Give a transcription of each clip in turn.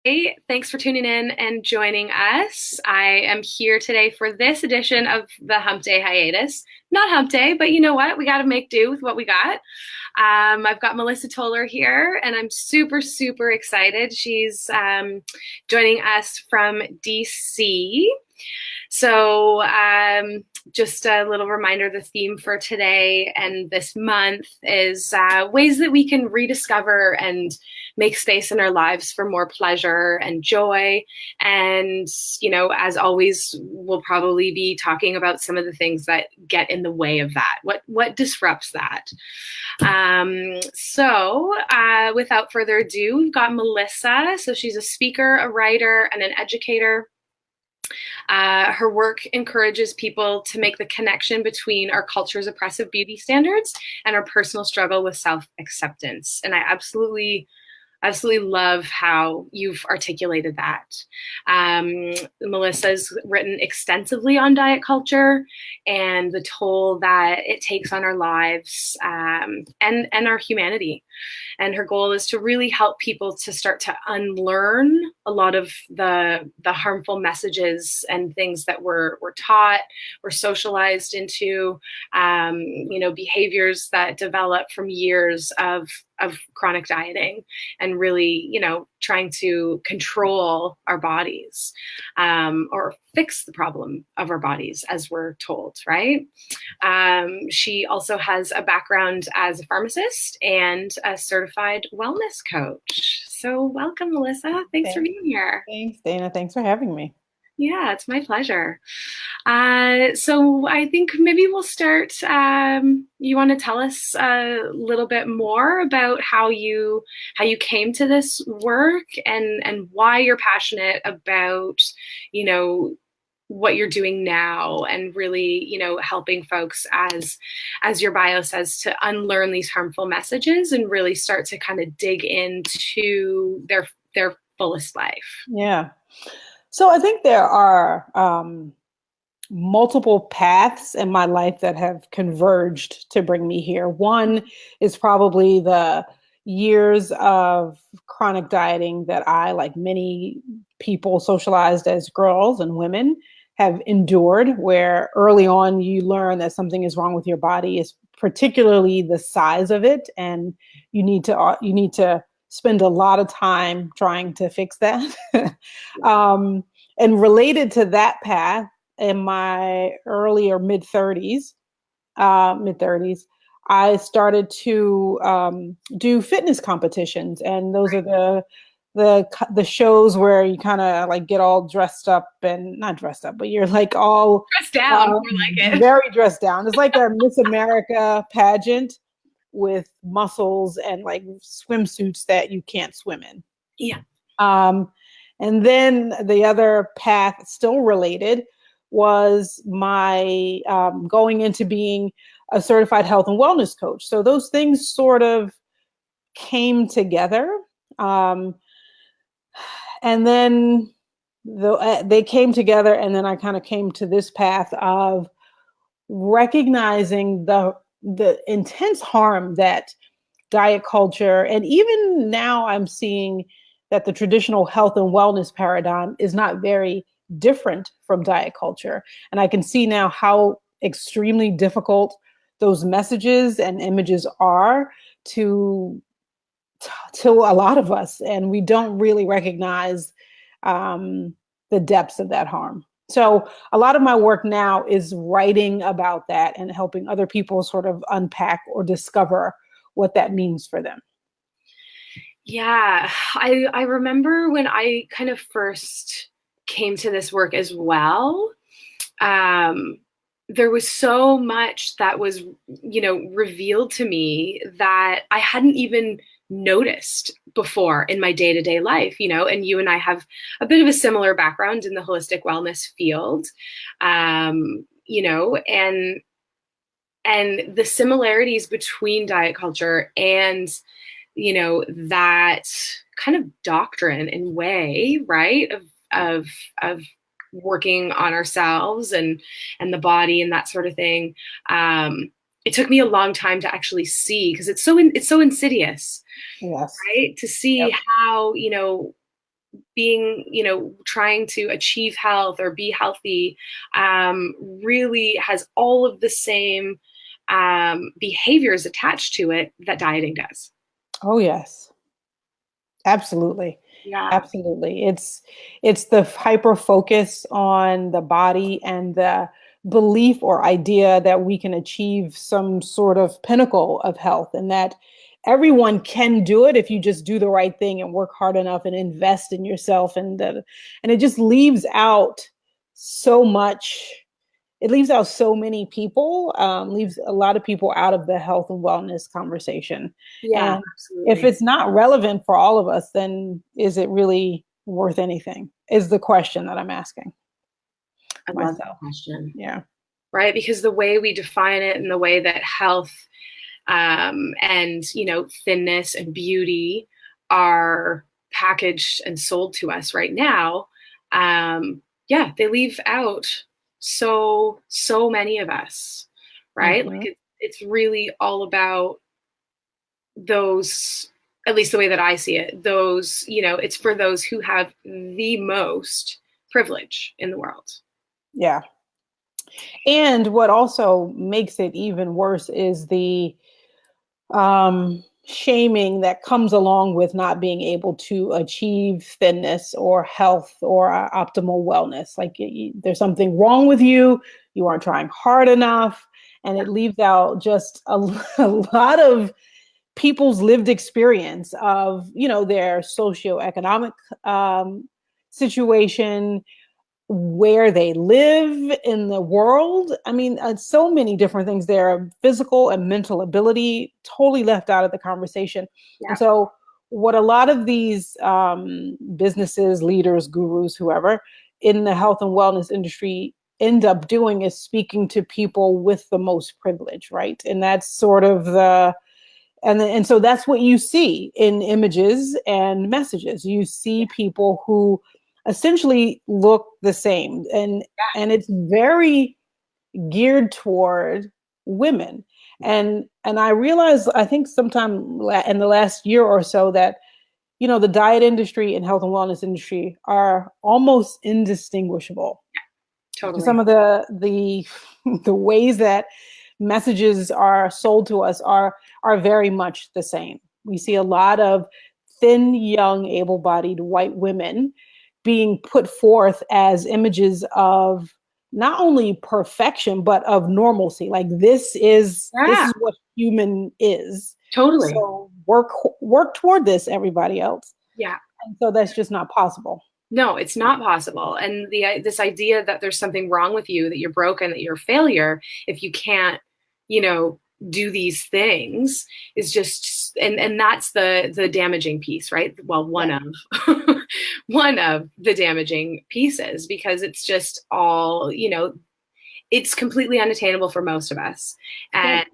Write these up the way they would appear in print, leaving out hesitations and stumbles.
Hey, thanks for tuning in and joining us. I am here today for this edition of the Hump Day Hiatus. Not Hump Day, but you know what? We got to make do with what we got. I've got Melissa Toler here, and I'm super, super excited. She's joining us from DC. So, just a little reminder, the theme for today and this month is ways that we can rediscover and make space in our lives for more pleasure and joy. And, as always, we'll probably be talking about some of the things that get in the way of that. What disrupts that? Without further ado, we've got Melissa. So she's a speaker, a writer, and an educator. Her work encourages people to make the connection between our culture's oppressive beauty standards and our personal struggle with self-acceptance. And I absolutely love how you've articulated that. Melissa's written extensively on diet culture and the toll that it takes on our lives and our humanity. And her goal is to really help people to start to unlearn a lot of the harmful messages and things that we're taught, we're socialized into, behaviors that develop from years of chronic dieting and really, trying to control our bodies or fix the problem of our bodies, as we're told, right? She also has a background as a pharmacist and a certified wellness coach. So welcome, Melissa. Thanks for being here. Thanks, Dana. Thanks for having me. Yeah, it's my pleasure. So I think maybe we'll start. You want to tell us a little bit more about how you came to this work and why you're passionate about, what you're doing now and really, helping folks as your bio says to unlearn these harmful messages and really start to kind of dig into their fullest life. Yeah. So I think there are multiple paths in my life that have converged to bring me here. One is probably the years of chronic dieting that I, like many people socialized as girls and women, have endured, where early on you learn that something is wrong with your body, is particularly the size of it, and you need to spend a lot of time trying to fix that. And related to that path, in my early or mid 30s, I started to do fitness competitions, and those are the shows where you kind of like get all dressed up, and not dressed up, but you're like all Dressed down, more like it. very dressed down. It's like a Miss America pageant with muscles and like swimsuits that you can't swim in. Yeah. And then the other path, still related, was my going into being a certified health and wellness coach. So those things sort of came together. And then they came together, and then I kind of came to this path of recognizing the intense harm that diet culture, and even now I'm seeing that the traditional health and wellness paradigm is not very different from diet culture. And I can see now how extremely difficult those messages and images are to a lot of us, and we don't really recognize the depths of that harm. So a lot of my work now is writing about that and helping other people sort of unpack or discover what that means for them. Yeah, I remember when I kind of first came to this work as well. There was so much that was, revealed to me that I hadn't even noticed before in my day-to-day life, and you and I have a bit of a similar background in the holistic wellness field, and the similarities between diet culture and that kind of doctrine and way, right, of working on ourselves and the body and that sort of thing. It took me a long time to actually see, because it's so insidious, Yes. right? To see Yep. how being, trying to achieve health or be healthy, really has all of the same behaviors attached to it that dieting does. Oh, yes. Absolutely. Yeah. Absolutely. It's the hyper focus on the body and the belief or idea that we can achieve some sort of pinnacle of health, and that everyone can do it if you just do the right thing and work hard enough and invest in yourself, and it just leaves out so much. It leaves out so many people, leaves a lot of people out of the health and wellness conversation. Yeah, And if absolutely. it's not relevant for all of us, then is it really worth anything? Is the question that I'm asking I love that myself. question. Yeah. Right? Because the way we define it and the way that health and, thinness and beauty are packaged and sold to us right now, yeah, they leave out so many of us, right? Mm-hmm. Like it's really all about those, at least the way that I see it, those, it's for those who have the most privilege in the world. Yeah. And what also makes it even worse is the shaming that comes along with not being able to achieve thinness or health or optimal wellness. Like there's something wrong with you, you aren't trying hard enough, and it leaves out just a lot of people's lived experience of their socioeconomic situation, where they live in the world. I mean, so many different things there, physical and mental ability, totally left out of the conversation. And Yeah. so, what a lot of these businesses, leaders, gurus, whoever in the health and wellness industry end up doing is speaking to people with the most privilege, right? And that's sort of and so that's what you see in images and messages. You see people who essentially look the same, and it's very geared toward women. And I realized, I think sometime in the last year or so, that the diet industry and health and wellness industry are almost indistinguishable. Some Totally. of the the ways that messages are sold to us are very much the same. We see a lot of thin, young, able-bodied white women being put forth as images of not only perfection but of normalcy. Like this Yeah, is what human is. totally. So work toward this, everybody else. Yeah. And so that's just not possible. No, it's not possible. And this idea that there's something wrong with you, that you're broken, that you're a failure if you can't, you know, do these things is just, and that's the damaging piece, right? Well, one Yeah. of one of the damaging pieces, because it's just all, it's completely unattainable for most of us. Yep. And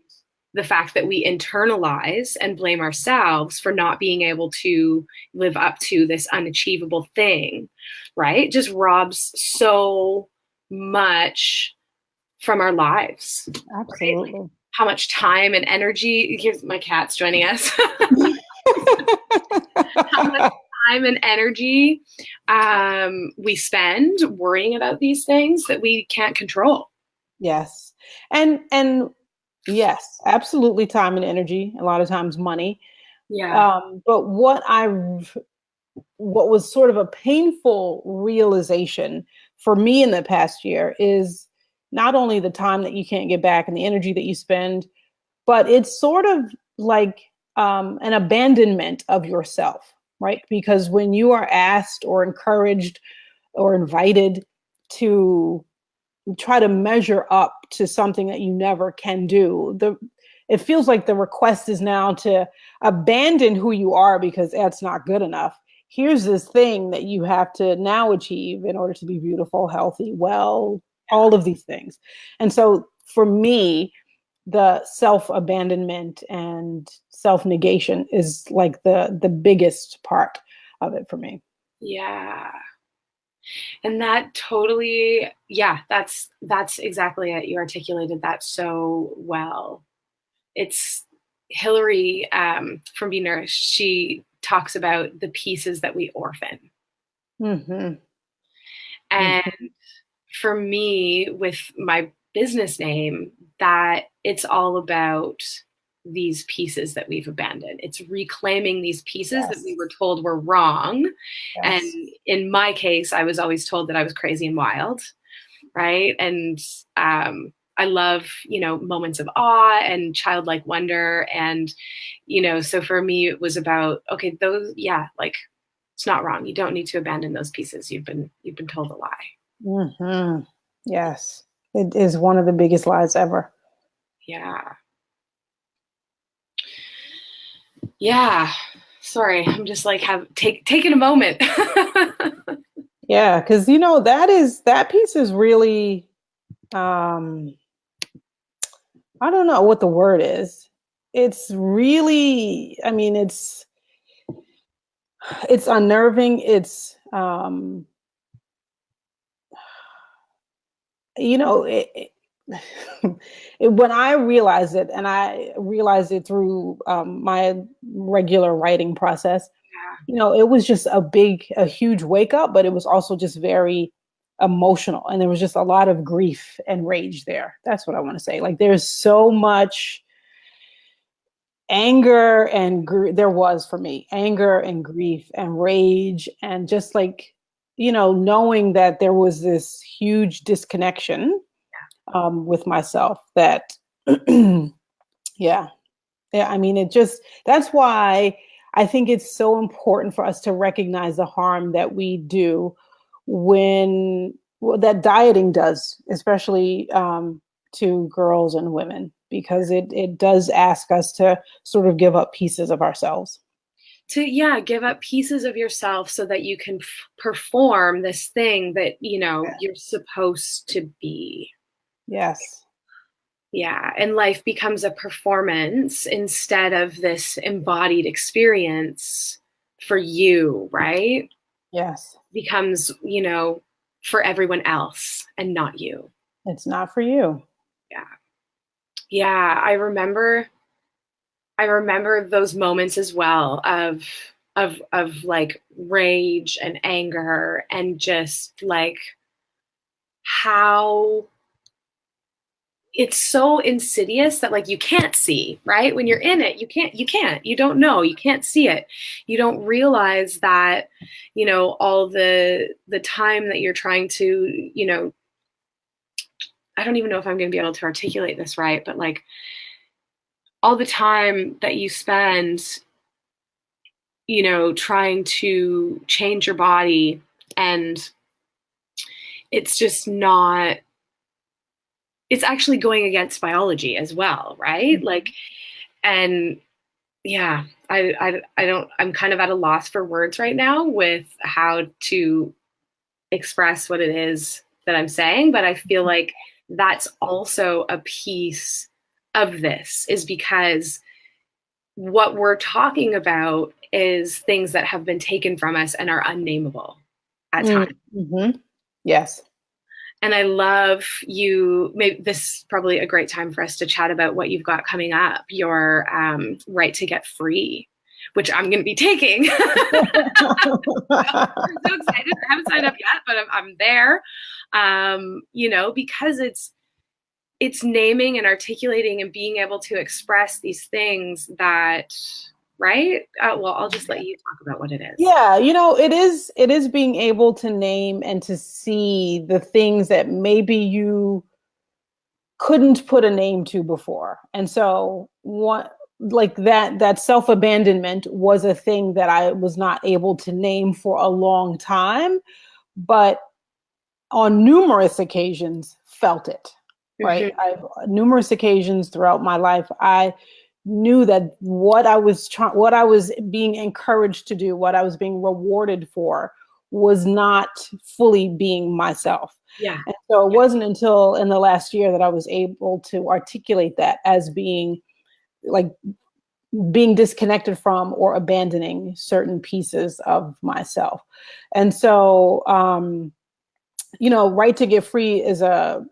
the fact that we internalize and blame ourselves for not being able to live up to this unachievable thing, right? Just robs so much from our lives, right? Like Absolutely. how much time and energy, here's my cat's joining us, how much time and energy we spend worrying about these things that we can't control. Yes. And yes, absolutely, time and energy, a lot of times money. Yeah. But what was sort of a painful realization for me in the past year is not only the time that you can't get back and the energy that you spend, but it's sort of like an abandonment of yourself, right? Because when you are asked or encouraged or invited to try to measure up to something that you never can do, it feels like the request is now to abandon who you are because that's not good enough. Here's this thing that you have to now achieve in order to be beautiful, healthy, well, all of these things. And so for me, the self abandonment and self negation is like the biggest part of it for me. Yeah. And that totally, yeah, that's exactly it. You articulated that so well. It's Hillary from Be Nourished. She talks about the pieces that we orphan, Mm-hmm. And Mm-hmm. for me, with my business name, that it's all about these pieces that we've abandoned. It's reclaiming these pieces that we Yes. were told were wrong. And Yes. in my case, I was always told that I was crazy and wild, right? And I love, moments of awe and childlike wonder. And, so for me, it was about, okay, those, yeah, like it's not wrong. You don't need to abandon those pieces. You've been told a lie. Mm-hmm. Yes. It is one of the biggest lies ever. Yeah. Yeah. Sorry, I'm just like taking a moment. Yeah, because that piece is really um I don't know what the word is. It's really, I mean, it's unnerving. It's you know, when I realized it, and I realized it through my regular writing process, it was just a huge wake up, but it was also just very emotional. And there was just a lot of grief and rage there. That's what I want to say. Like there's so much anger and there was for me anger and grief and rage and just like, knowing that there was this huge disconnection with myself that, yeah. Yeah, I mean, that's why I think it's so important for us to recognize the harm that we do that dieting does, especially to girls and women, because it does ask us to sort of give up pieces of ourselves. To, yeah, give up pieces of yourself so that you can perform this thing that, you're supposed to be. Yes, Yeah, and life becomes a performance instead of this embodied experience for you, right? yes. Becomes, for everyone else and not you. It's not for you. Yeah. Yeah, I remember those moments as well of like rage and anger and just like how it's so insidious that like you can't see, right? When you're in it, you don't know, you can't see it. You don't realize that, all the time that you're trying to, I don't even know if I'm going to be able to articulate this right, but like all the time that you spend, trying to change your body, and it's just not, it's actually going against biology as well, right? Like, and yeah, I don't, I'm kind of at a loss for words right now with how to express what it is that I'm saying, but I feel like that's also a piece of this, is because what we're talking about is things that have been taken from us and are unnameable at times. Mm-hmm. Yes. And I love you. Maybe this is probably a great time for us to chat about what you've got coming up, your right to get free, which I'm going to be taking. I'm so excited. I haven't signed up yet, but I'm there. Because it's naming and articulating and being able to express these things that, right? Well, I'll just let you talk about what it is. Yeah, it is being able to name and to see the things that maybe you couldn't put a name to before. And so what like that self-abandonment was a thing that I was not able to name for a long time, but on numerous occasions felt it. Right? Mm-hmm. I've numerous occasions throughout my life I knew that what I was being encouraged to do, what I was being rewarded for, was not fully being myself. Yeah. And so it Yeah. wasn't until in the last year that I was able to articulate that as being like being disconnected from or abandoning certain pieces of myself. And so Right to Get Free is a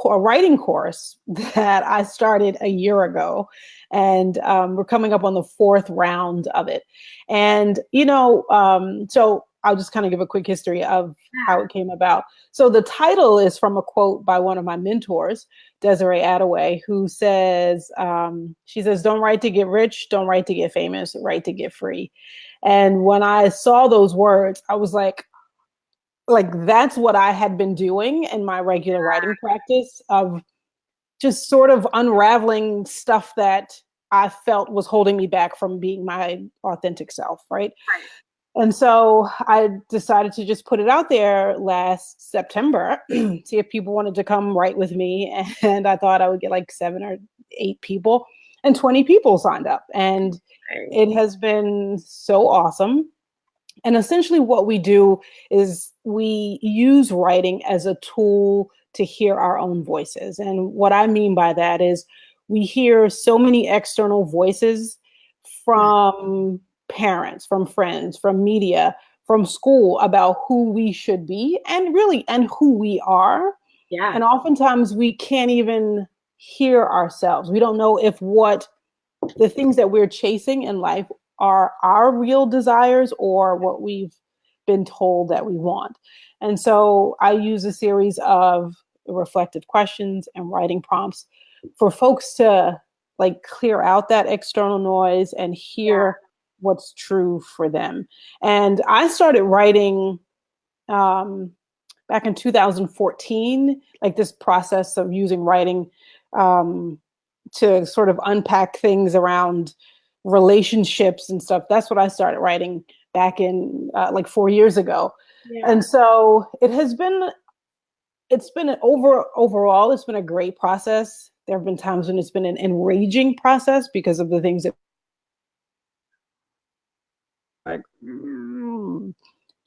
writing course that I started a year ago, and we're coming up on the fourth round of it. And so I'll just kind of give a quick history of how it came about. So the title is from a quote by one of my mentors, Desiree Attaway, who says, she says, "Don't write to get rich, don't write to get famous, write to get free." And when I saw those words, I was like that's what I had been doing in my regular writing practice of just sort of unraveling stuff that I felt was holding me back from being my authentic self, right? And so I decided to just put it out there last September, see if people wanted to come write with me. And I thought I would get like 7 or 8 people, and 20 people signed up. And it has been so awesome. And essentially what we do is we use writing as a tool to hear our own voices. And what I mean by that is we hear so many external voices from parents, from friends, from media, from school about who we should be and who we are. Yeah. And oftentimes we can't even hear ourselves. We don't know if what the things that we're chasing in life are our real desires or what we've been told that we want. And so I use a series of reflective questions and writing prompts for folks to like clear out that external noise and hear what's true for them. And I started writing back in 2014, like this process of using writing to sort of unpack things around relationships and stuff. That's what I started writing back in like 4 years ago. Yeah. And so overall, it's been a great process. There have been times when it's been an enraging process because of the things that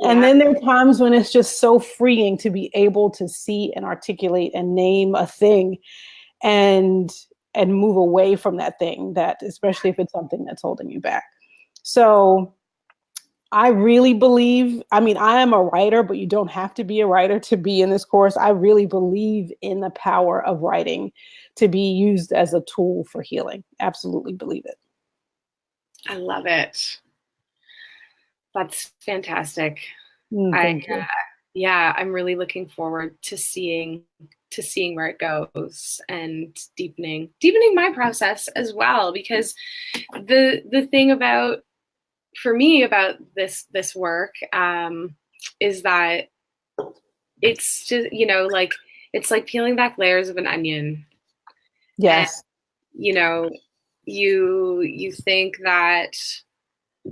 and then there are times when it's just so freeing to be able to see and articulate and name a thing and move away from that thing, that especially if it's something that's holding you back. So I really believe, I mean, I am a writer, but you don't have to be a writer to be in this course. I really believe in the power of writing to be used as a tool for healing. Absolutely believe it. I love it. That's fantastic. Thank you. Yeah, I'm really looking forward to seeing where it goes and deepening my process as well, because the thing about for me about this work is that it's just, you know, like it's like peeling back layers of an onion. Yes. And, you know, you think that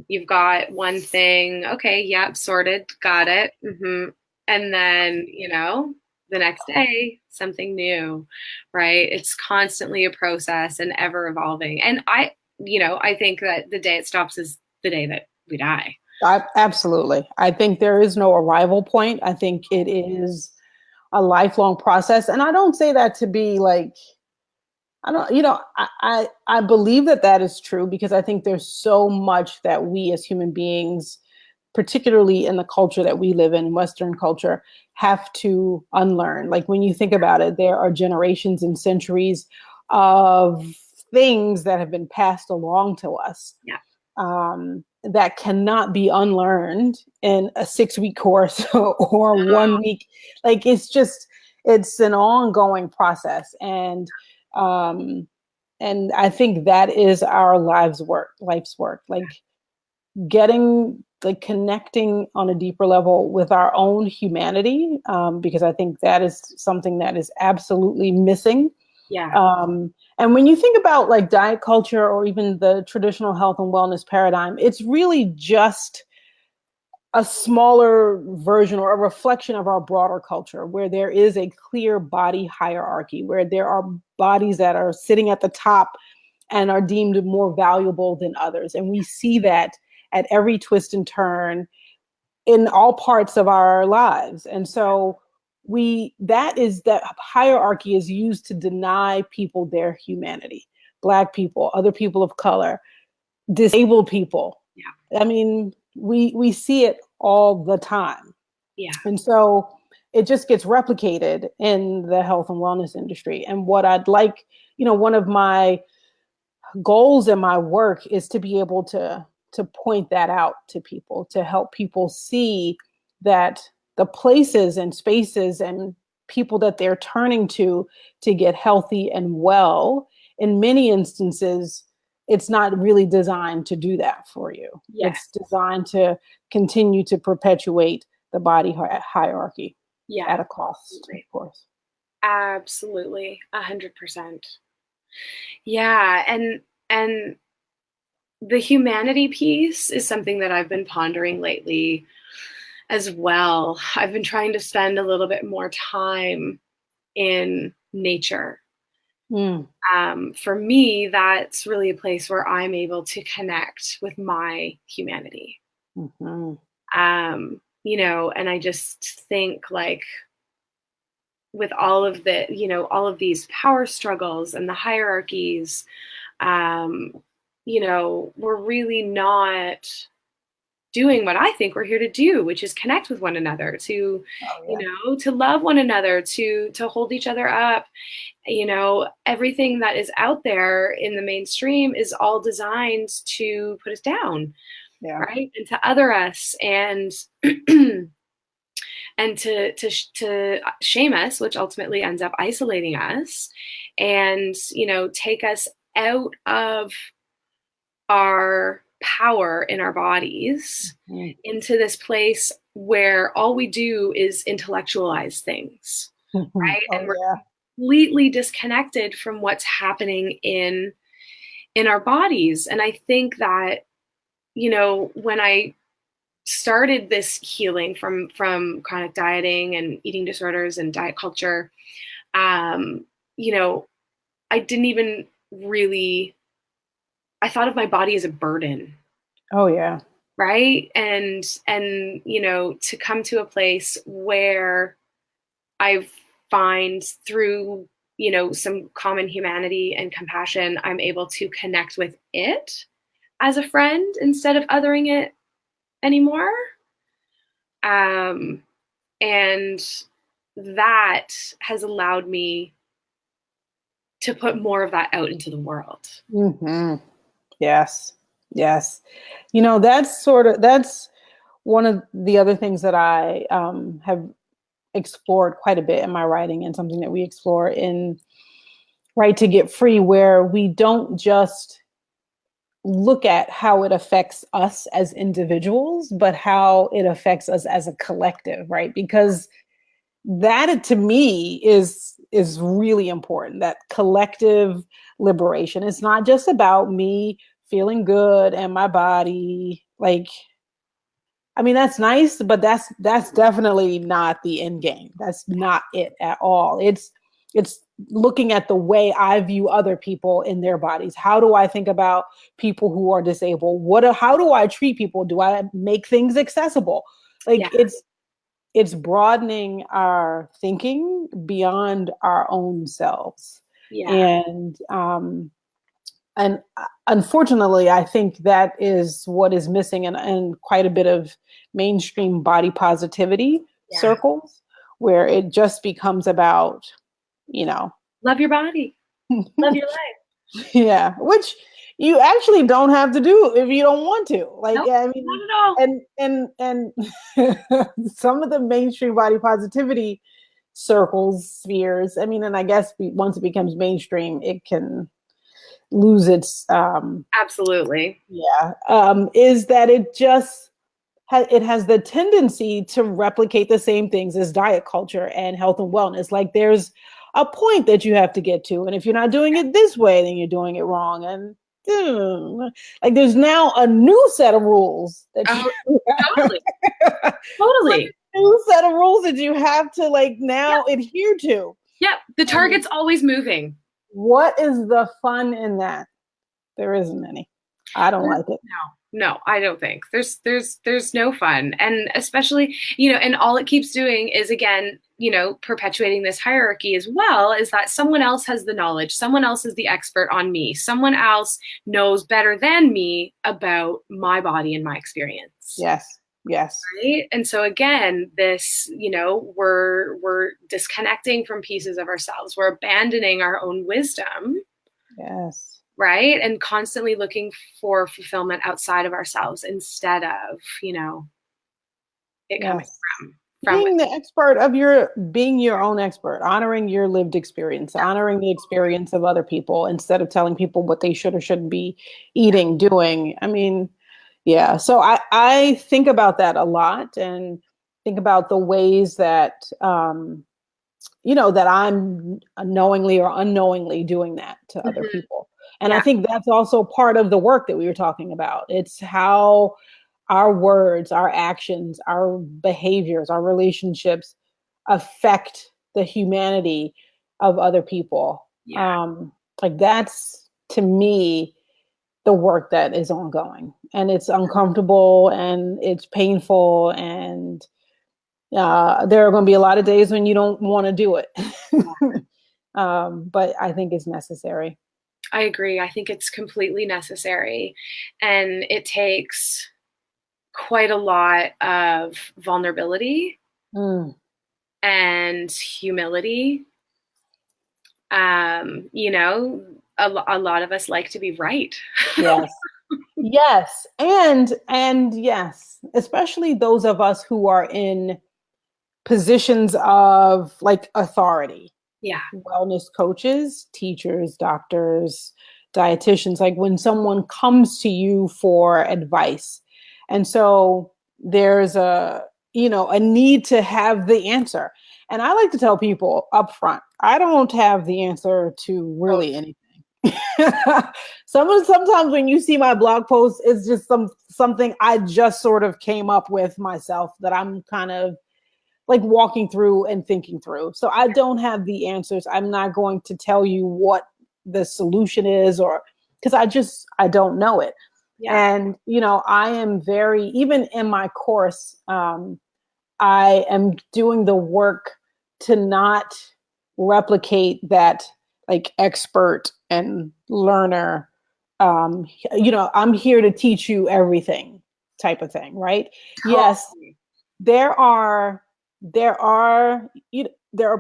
you've got one thing, okay, yep, sorted, got it. Mm-hmm. And then, you know, the next day, something new, right? It's constantly a process and ever evolving. And I think that the day it stops is the day that we die. Absolutely. I think there is no arrival point. I think it is a lifelong process. And I don't say that to be like, I believe that is true because I think there's so much that we as human beings, particularly in the culture that we live in, Western culture, have to unlearn. Like when you think about it, there are generations and centuries of things that have been passed along to us that cannot be unlearned in a 6-week course or 1 week. Like it's an ongoing process. And I think that is our life's work, like connecting on a deeper level with our own humanity, because I think that is something that is absolutely missing. Yeah. And when you think about like diet culture or even the traditional health and wellness paradigm, it's really just a smaller version or a reflection of our broader culture, where there is a clear body hierarchy, where there are bodies that are sitting at the top and are deemed more valuable than others. And we see that at every twist and turn in all parts of our lives. And so that hierarchy is used to deny people their humanity, Black people, other people of color, disabled people. Yeah. I mean, we see it all the time. Yeah. And so it just gets replicated in the health and wellness industry. And what I'd like, one of my goals in my work is to be able to to point that out to people, to help people see that the places and spaces and people that they're turning to get healthy and well, in many instances, it's not really designed to do that for you. Yeah. It's designed to continue to perpetuate the body hierarchy at a cost, Absolutely. of course. Absolutely. 100%. Yeah. And the humanity piece is something that I've been pondering lately as well. I've been trying to spend a little bit more time in nature. Mm. For me, that's really a place where I'm able to connect with my humanity. Mm-hmm. And I just think like with all of all of these power struggles and the hierarchies, um, we're really not doing what I think we're here to do, which is connect with one another, to, Oh, yeah. to love one another, to hold each other up. Everything that is out there in the mainstream is all designed to put us down, Yeah. right? And to other us and and to shame us, which ultimately ends up isolating us and, take us out of our power in our bodies Mm. into this place where all we do is intellectualize things, right? Oh, And we're yeah. completely disconnected from what's happening in our bodies. And I think that, when I started this healing from chronic dieting and eating disorders and diet culture, um, you know, I didn't even really, I thought of my body as a burden, Oh, yeah. right? And to come to a place where I find through, some common humanity and compassion, I'm able to connect with it as a friend instead of othering it anymore. Um, and that has allowed me to put more of that out into the world. Mm-hmm. Yes. Yes. That's one of the other things that I have explored quite a bit in my writing, and something that we explore in Right to Get Free, where we don't just look at how it affects us as individuals, but how it affects us as a collective, right? Because that, to me, is really important. That collective liberation. It's not just about me feeling good and my body. Like, I mean, that's nice, but that's definitely not the end game. That's not it at all. It's looking at the way I view other people in their bodies. How do I think about people who are disabled? How do I treat people? Do I make things accessible? Like, Yeah. it's broadening our thinking beyond our own selves. Yeah. And unfortunately, I think that is what is missing in quite a bit of mainstream body positivity Yeah. circles, where it just becomes about, you know, Love your body. Love your life. yeah, which you actually don't have to do if you don't want to. Like, Nope. I mean, Not at all. and some of the mainstream body positivity circles, spheres. I mean, and I guess once it becomes mainstream, it can lose its Absolutely. is that it has the tendency to replicate the same things as diet culture and health and wellness. Like, there's a point that you have to get to, and if you're not doing it this way, then you're doing it wrong. And like, there's now a new set of rules that Oh, you totally. like, Totally. a new set of rules that you have to, like, Yep. now adhere to. Yep. The I mean, target's always moving. what is the fun in that? There isn't any. I don't like it. No, I don't think there's no fun. And especially, and all it keeps doing is, again, perpetuating this hierarchy as well, is that someone else has the knowledge, someone else is the expert on me, someone else knows better than me about my body and my experience. Yes. Yes. Right. And so again, this, we're disconnecting from pieces of ourselves. We're abandoning our own wisdom. Yes. right? And constantly looking for fulfillment outside of ourselves instead of, it coming Yes. from Being the expert of being your own expert, honoring your lived experience, honoring the experience of other people instead of telling people what they should or shouldn't be eating, doing. I mean, yeah. So I think about that a lot and think about the ways that, that I'm knowingly or unknowingly doing that to other Mhm. people. And I Yeah. think that's also part of the work that we were talking about. It's how our words, our actions, our behaviors, our relationships affect the humanity of other people. Yeah. Like that's to me the work that is ongoing, and it's uncomfortable and it's painful, and there are going to be a lot of days when you don't want to do it. But I think it's necessary. I agree. I think it's completely necessary. And it takes quite a lot of vulnerability Mm. and humility. A lot of us like to be right. Yes. Yes. And yes, especially those of us who are in positions of like authority, Yeah. wellness coaches, teachers, doctors, dietitians, like when someone comes to you for advice. And so there's a need to have the answer. And I like to tell people up front, I don't have the answer to Oh, really anything. Sometimes when you see my blog post, it's just something I just sort of came up with myself that I'm kind of like walking through and thinking through. So I don't have the answers. I'm not going to tell you what the solution is, or because I don't know it. yeah. And I am very, even in my course, I am doing the work to not replicate that like expert and learner. I'm here to teach you everything type of thing, right? Yes, Totally. there are there are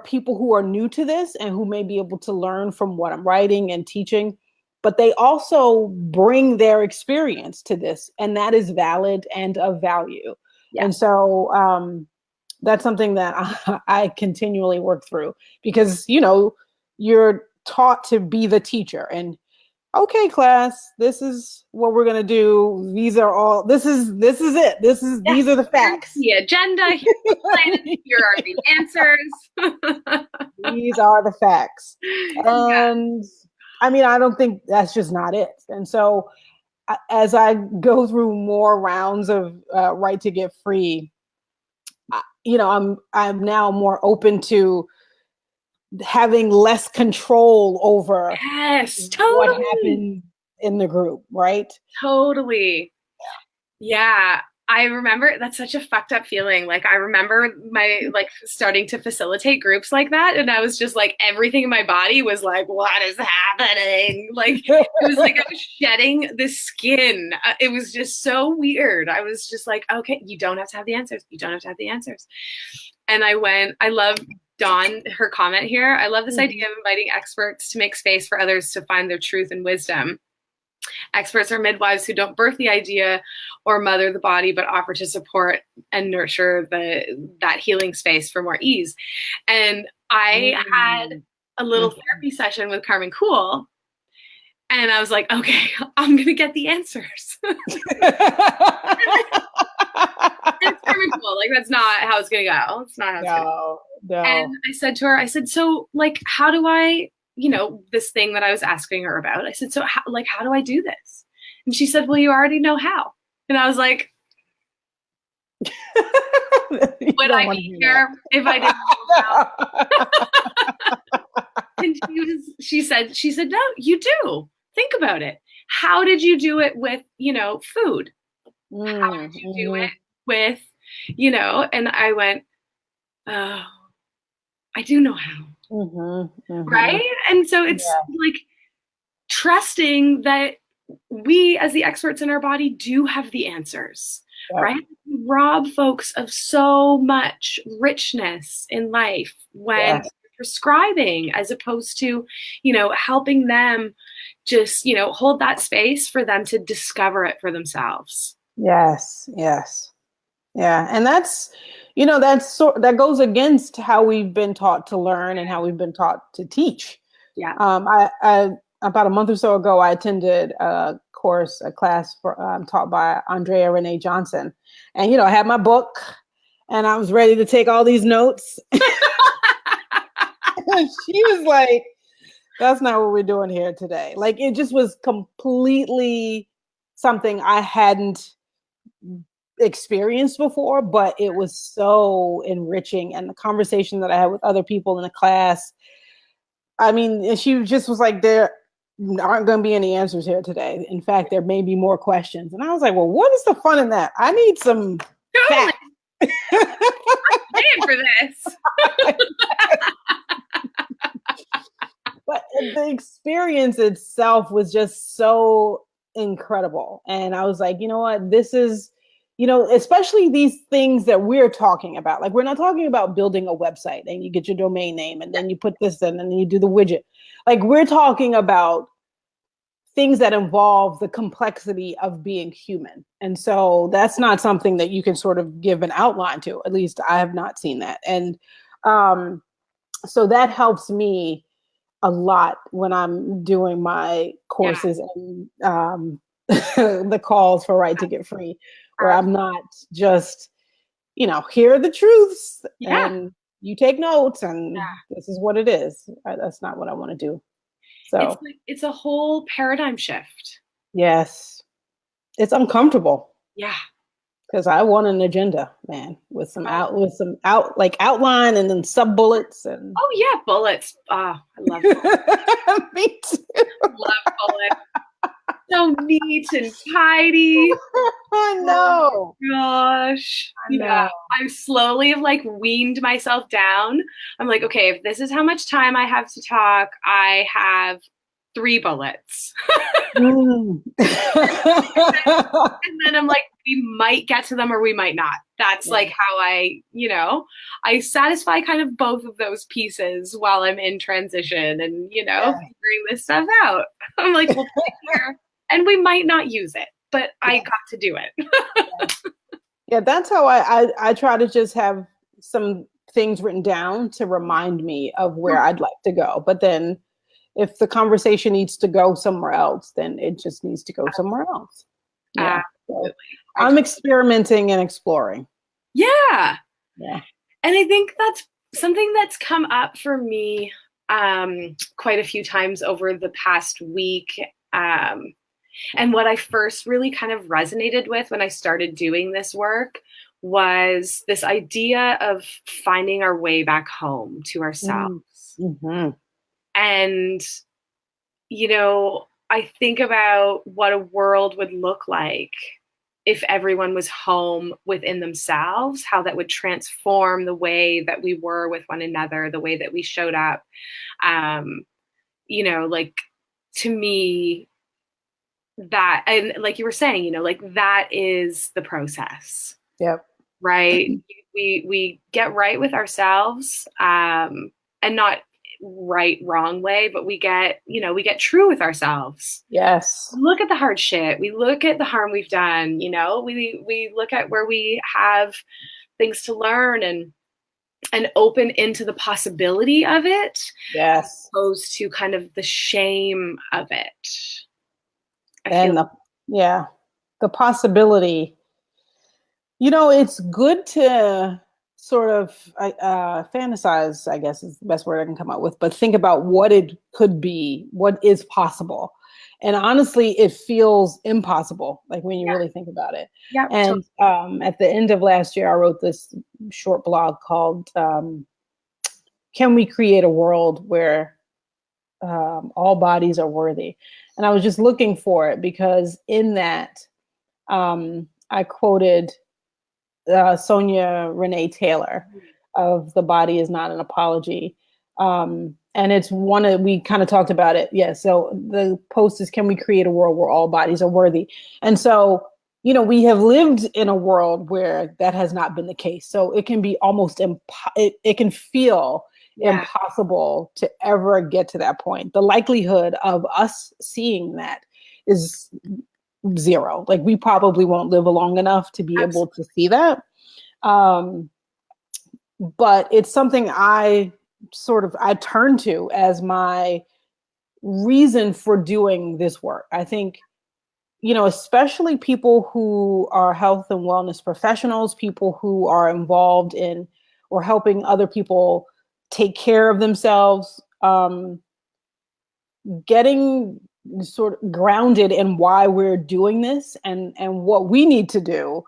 people who are new to this and who may be able to learn from what I'm writing and teaching, but they also bring their experience to this, and that is valid and of value. Yeah. And so that's something that I continually work through, because you're taught to be the teacher, and okay, class, this is what we're gonna do. These are all. This is it. Yeah. These are the Here's facts. the agenda. Here's the plan. Here are the answers. These are the facts. Yeah. And I mean, I don't think that's just not it. And so, as I go through more rounds of Right to Get Free, I'm now more open to having less control over Yes, what totally. happens in the group, right? Totally. Yeah. I remember that's such a fucked up feeling. Like I remember my like starting to facilitate groups like that, and I was just like everything in my body was like, what is happening? Like it was like I was shedding the skin. It was just so weird. I was just like, okay, you don't have to have the answers. You don't have to have the answers. And I love Dawn, her comment here. I love this idea of inviting experts to make space for others to find their truth and wisdom. Experts are midwives who don't birth the idea or mother the body, but offer to support and nurture that healing space for more ease. And I had a little therapy session with Carmen Cool, and I was like, okay, I'm gonna get the answers. It's Carmen Cool. Like that's not how it's gonna go. It's not how it's gonna go. No, And no. I said to her, I said, so like, how do I, this thing that I was asking her about? I said, so how do I do this? And she said, well, you already know how. And I was like, You would don't I want to be do here if I didn't know how? that. And she said, no, you do. Think about it. How did you do it with, food? How did you do it with, and I went, oh, I do know how. Right. And so it's Yeah. like trusting that we, as the experts in our body, do have the answers, Yep. right? We rob folks of so much richness in life when Yes. prescribing, as opposed to, helping them just, hold that space for them to discover it for themselves. Yes, yes. Yeah. And that goes against how we've been taught to learn and how we've been taught to teach. Yeah. I about a month or so ago, I attended a class taught by Andrea Renee Johnson. And, I had my book and I was ready to take all these notes. She was like, that's not what we're doing here today. Like, it just was completely something I hadn't experienced before, but it was so enriching. And the conversation that I had with other people in the class, I mean, she just was like, there aren't going to be any answers here today. In fact, there may be more questions. And I was like, well, what is the fun in that? I need some facts. I'm paying for this. But the experience itself was just so incredible. And I was like, you know what, this is, especially these things that we're talking about. Like, we're not talking about building a website and you get your domain name and then you put this in and then you do the widget. Like, we're talking about things that involve the complexity of being human. And so that's not something that you can sort of give an outline to. At least I have not seen that. And so that helps me a lot when I'm doing my courses and the calls for Right to Get Free, where I'm not just, here are the truths and you take notes and this is what it is. That's not what I want to do. So it's a whole paradigm shift. Yes. It's uncomfortable. Yeah. Because I want an agenda, man, with some outline and then sub bullets and. Oh yeah, bullets. I love bullets. Me too. Love bullets. So neat and tidy. I know. Oh gosh. I know. Yeah. I slowly have weaned myself down. I'm like, okay, if this is how much time I have to talk, I have 3 bullets. And then I'm like, we might get to them or we might not. That's how I satisfy kind of both of those pieces while I'm in transition and, figuring this stuff out. I'm like, we'll put it here and we might not use it, but I got to do it. Yeah, that's how I try to just have some things written down to remind me of where I'd like to go. But then if the conversation needs to go somewhere else, then it just needs to go somewhere else. Yeah. So I'm experimenting and exploring. Yeah. Yeah. And I think that's something that's come up for me quite a few times over the past week. And what I first really kind of resonated with when I started doing this work was this idea of finding our way back home to ourselves. Mm-hmm. And, I think about what a world would look like if everyone was home within themselves, how that would transform the way that we were with one another, the way that we showed up. To me, that, and like you were saying, that is the process. Yep. Right. We get right with ourselves, and not wrong way, but we get true with ourselves. Yes. Look at the hard shit. We look at the harm we've done, we look at where we have things to learn and open into the possibility of it. Yes. As opposed to kind of the shame of it. The possibility, it's good to sort of fantasize, I guess is the best word I can come up with, but think about what it could be, what is possible. And honestly, it feels impossible, like when you really think about it. Yeah. And at the end of last year, I wrote this short blog called Can We Create a World Where All Bodies Are Worthy? And I was just looking for it because in that, I quoted Sonia Renee Taylor of The Body Is Not an Apology. And it's we kind of talked about it. Yeah. So the post is, can we create a world where all bodies are worthy? And so, we have lived in a world where that has not been the case. So it can be almost, it can feel Yeah. impossible to ever get to that point. The likelihood of us seeing that is zero. Like we probably won't live long enough to be able to see that. Um, but it's something I turn to as my reason for doing this work. I think, especially people who are health and wellness professionals, people who are involved in or helping other people take care of themselves, getting sort of grounded in why we're doing this and what we need to do.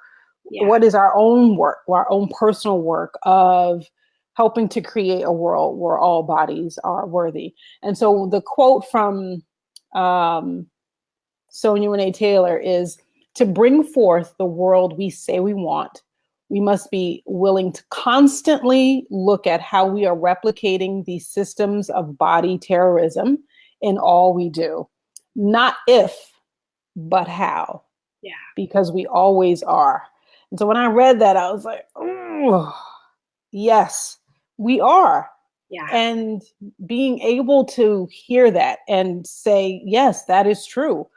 Yeah. What is our own work, our own personal work of helping to create a world where all bodies are worthy. And so the quote from Sonia Renee Taylor is, to bring forth the world we say we want, we must be willing to constantly look at how we are replicating these systems of body terrorism in all we do. Not if, but how. Yeah. Because we always are. And so when I read that, I was like, oh, yes, we are. Yeah. And being able to hear that and say, yes, that is true.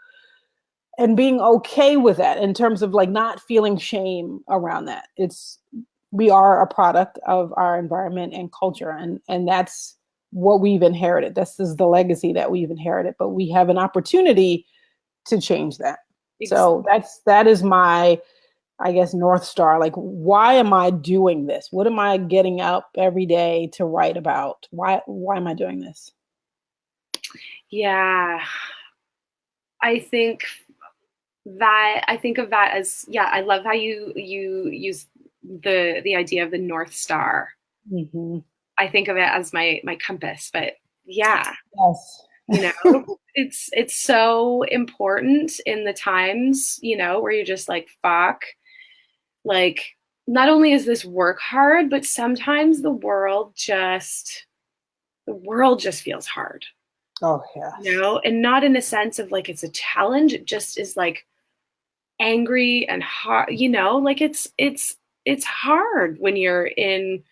And being okay with that in terms of like not feeling shame around that. We are a product of our environment and culture. And that's what we've inherited. This is the legacy that we've inherited, but we have an opportunity to change that. So that is my, I guess, North Star. Like, why am I doing this? What am I getting up every day to write about? Why am I doing this? Yeah. I think I think of that as, yeah, I love how you use the idea of the North Star. Mm-hmm. I think of it as my compass, but yeah, Yes. it's so important in the times, where you're just like, fuck, like, not only is this work hard, but sometimes the world just feels hard, Oh, yes. and not in a sense of like it's a challenge. It just is like angry and hard, like it's hard when you're in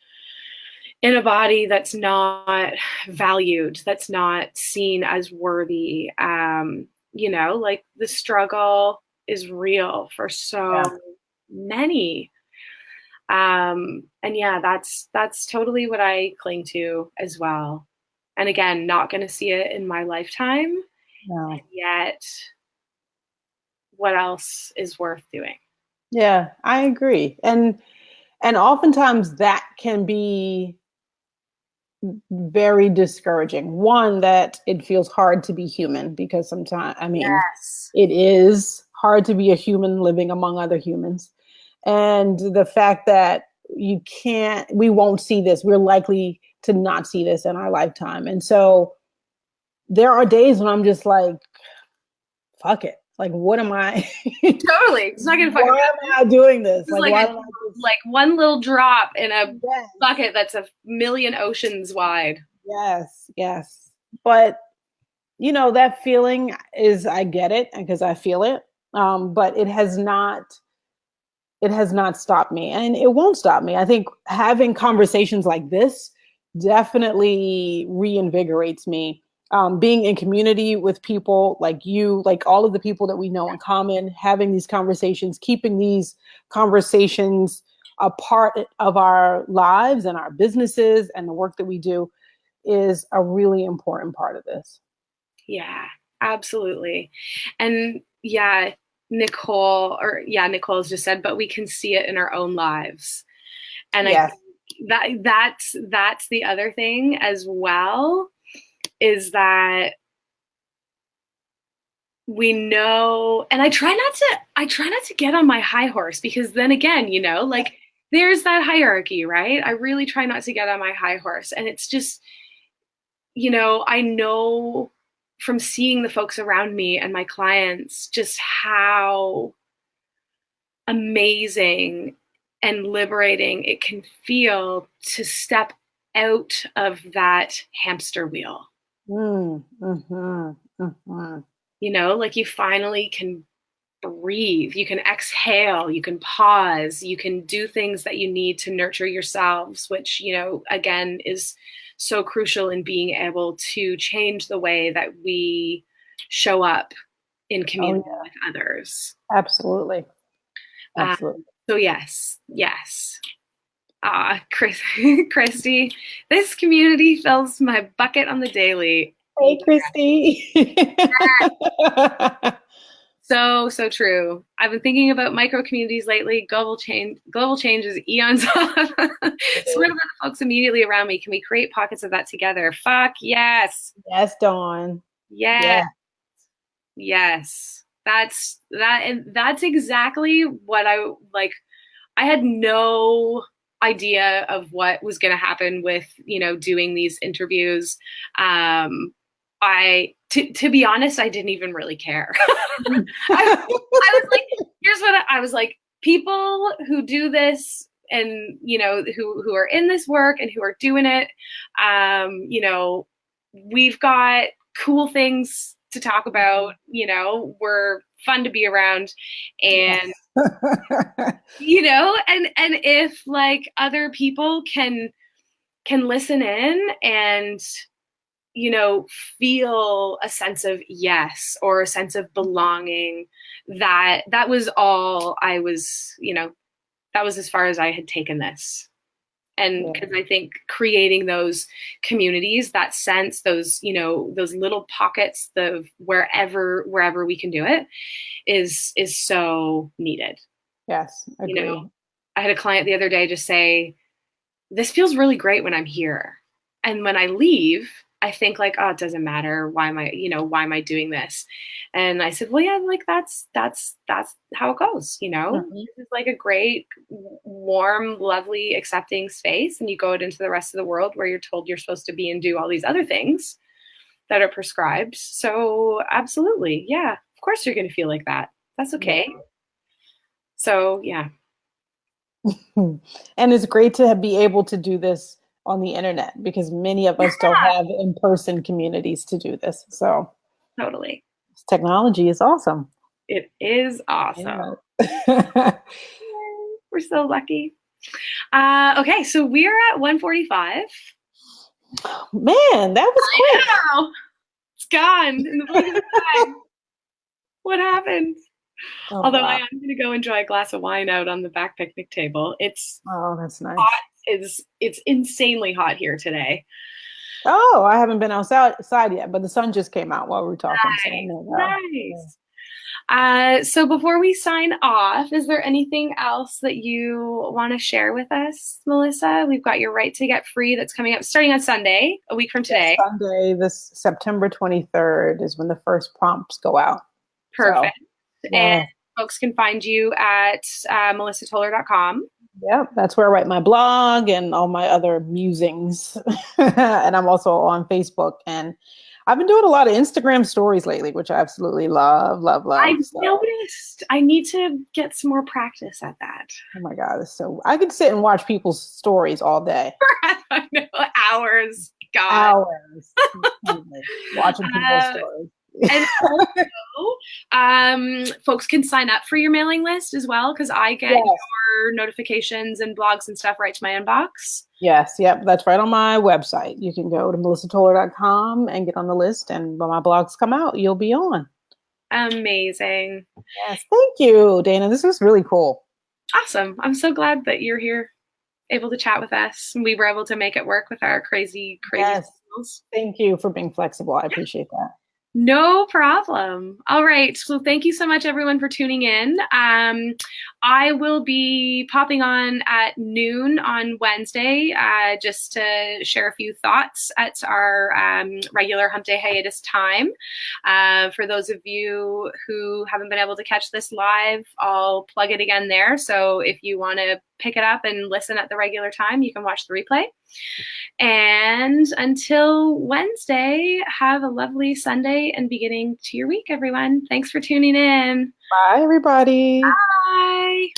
a body that's not valued, that's not seen as worthy. Like the struggle is real for so Yeah. many. And yeah, that's totally what I cling to as well. And again, not going to see it in my lifetime, No. yet what else is worth doing? Yeah, I agree. And oftentimes that can be very discouraging. One, that it feels hard to be human because sometimes, I mean, Yes. it is hard to be a human living among other humans. And the fact that we won't see this, we're likely to not see this in our lifetime. And so there are days when I'm just like, fuck it. Like, what am I? Totally. It's not gonna fucking Why am I doing this? It's Like, like why a don't I just, like one little drop in a yes, bucket that's a million oceans wide. yes, yes. But that feeling is, I get it because I feel it. But it has not stopped me, and it won't stop me. I think having conversations like this definitely reinvigorates me. Being in community with people like you, like all of the people that we know in common, having these conversations, keeping these conversations a part of our lives and our businesses and the work that we do is a really important part of this. Yeah, absolutely. And yeah, Nicole has just said, but we can see it in our own lives. And I Yes. think that's the other thing as well, is that we know, and I try not to get on my high horse, because then again, like there's that hierarchy, right? I really try not to get on my high horse. And it's just, I know from seeing the folks around me and my clients just how amazing and liberating it can feel to step out of that hamster wheel. Mm, mm-hmm, mm-hmm. Like you finally can breathe, you can exhale, you can pause, you can do things that you need to nurture yourselves, which, again, is so crucial in being able to change the way that we show up in Oh, community yeah. with others. Absolutely. Um, Absolutely. so yes, yes. Christy, this community fills my bucket on the daily. Hey, Christy. So, so true. I've been thinking about micro communities lately. Global change is eons off. So what about the folks immediately around me? Can we create pockets of that together? Fuck yes. Yes, Dawn. Yes. Yeah. Yes. And that's exactly what I like. I had no idea of what was going to happen with, doing these interviews. To be honest, I didn't even really care. I was like, here's what I was like, people who do this and, who are in this work and who are doing it, we've got cool things to talk about, we're fun to be around. And Yes. and if like other people can listen in and feel a sense of yes or a sense of belonging, that was all I was, that was as far as I had taken this. And because I think creating those communities, that sense, those those little pockets of wherever we can do it is so needed. Yes, agree. I had a client the other day just say, this feels really great when I'm here. And when I leave, I think like, oh, it doesn't matter. Why am I doing this? And I said, well, yeah, like that's how it goes. Mhm. This is like a great, warm, lovely, accepting space. And you go out into the rest of the world where you're told you're supposed to be and do all these other things that are prescribed. So absolutely. Yeah. Of course you're going to feel like that. That's okay. Yeah. So yeah. And it's great to be able to do this on the internet because many of us don't have in-person communities to do this. So Totally. technology is awesome. It is awesome. Yeah. We're so lucky. Okay, so we're at 1:45. Man, that was quick. I know. It's gone in the blink of time. What happened? Oh, Although I wow. am going to go enjoy a glass of wine out on the back picnic table. It's Oh, that's nice. hot. It's insanely hot here today. Oh, I haven't been outside yet, but the sun just came out while we were talking. Nice. So before we sign off, is there anything else that you want to share with us, Melissa? We've got Your Right to Get Free that's coming up starting on Sunday, a week from today. Yes, Sunday, this September 23rd is when the first prompts go out. Perfect. So, yeah. And folks can find you at melissatoler.com. Yep, that's where I write my blog and all my other musings. And I'm also on Facebook. And I've been doing a lot of Instagram stories lately, which I absolutely love. I've noticed. I need to get some more practice at that. Oh my God. I could sit and watch people's stories all day. I know, hours. God. Hours. Watching people's stories. And also, folks can sign up for your mailing list as well, because I get your notifications and blogs and stuff right to my inbox. Yes, yep, that's right on my website. You can go to melissatoler.com and get on the list, and when my blogs come out, you'll be on. Amazing. Yes, thank you, Dana. This was really cool. Awesome. I'm so glad that you're here, able to chat with us. We were able to make it work with our crazy skills. Thank you for being flexible. I appreciate that. No problem. All right. So thank you so much, everyone, for tuning in. I will be popping on at noon on Wednesday just to share a few thoughts at our regular Hump Day hiatus time. For those of you who haven't been able to catch this live, I'll plug it again there. So if you want to pick it up and listen at the regular time, you can watch the replay. And until Wednesday, have a lovely Sunday and beginning to your week, everyone. Thanks for tuning in. Bye, everybody. Bye.